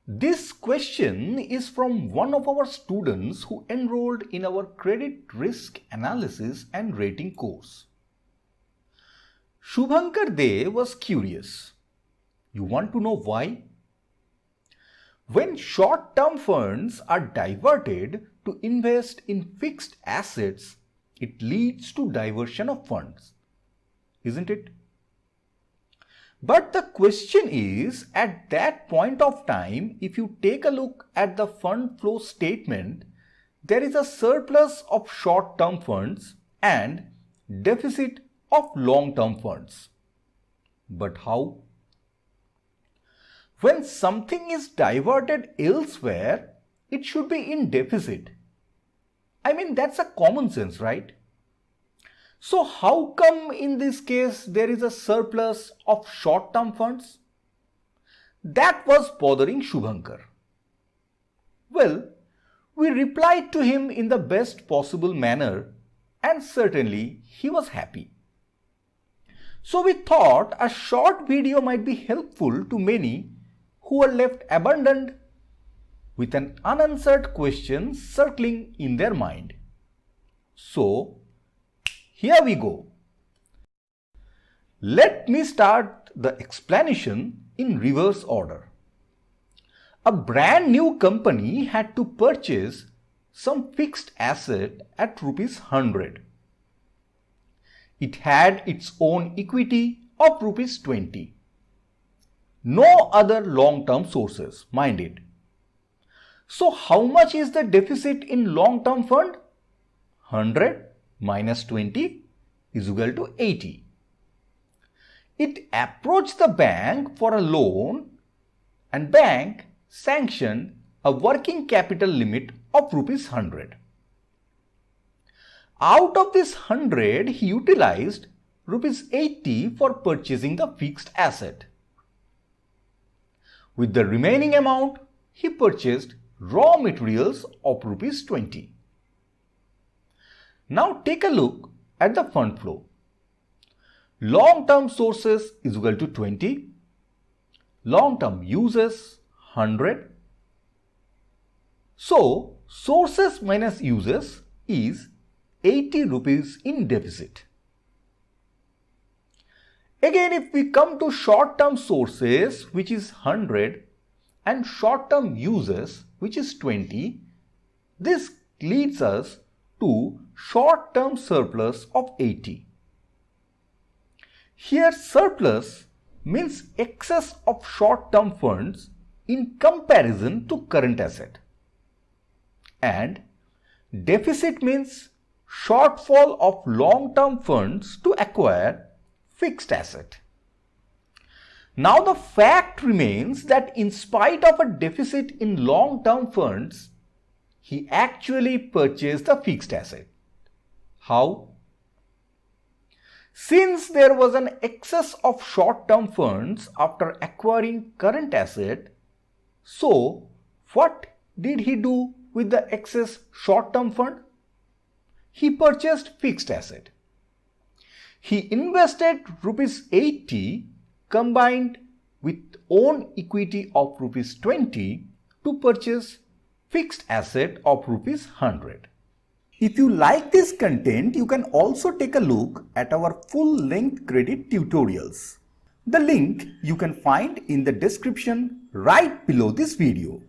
This question is from one of our students who enrolled in our credit risk analysis and rating course. Shubhankar De was curious. You want to know why? When short-term funds are diverted to invest in fixed assets, it leads to diversion of funds, isn't it? But the question is, at that point of time, if you take a look at the fund flow statement, there is a surplus of short-term funds and deficit of long-term funds. But how? When something is diverted elsewhere, it should be in deficit. I mean, that's a common sense, right? So how come in this case there is a surplus of short-term funds? That was bothering Shubhankar. Well, we replied to him in the best possible manner and certainly he was happy. So we thought a short video might be helpful to many who are left abandoned with an unanswered question circling in their mind. So, here we go. Let me start the explanation in reverse order. A brand new company had to purchase some fixed asset at rupees 100. It had its own equity of rupees 20. No other long-term sources, mind it. So how much is the deficit in long-term fund? 100 minus 20 is equal to 80. It approached the bank for a loan and bank sanctioned a working capital limit of rupees 100. Out of this 100, he utilized rupees 80 for purchasing the fixed asset. With the remaining amount, he purchased raw materials of rupees 20. Now take a look at the fund flow. Long-term sources is equal to 20. Long-term uses 100. So sources minus uses is 80 rupees in deficit. Again, if we come to short-term sources, which is 100, and short-term uses, which is 20, this leads us to short-term surplus of 80. Here surplus means excess of short-term funds in comparison to current asset. And deficit means shortfall of long-term funds to acquire fixed asset. Now the fact remains that in spite of a deficit in long-term funds, he actually purchased the fixed asset. How? Since there was an excess of short-term funds after acquiring current asset, so what did he do with the excess short-term fund? He purchased fixed asset. He invested rupees 80 combined with own equity of rupees 20 to purchase fixed asset of rupees 100. If you like this content, you can also take a look at our full-length credit tutorials. The link you can find in the description right below this video.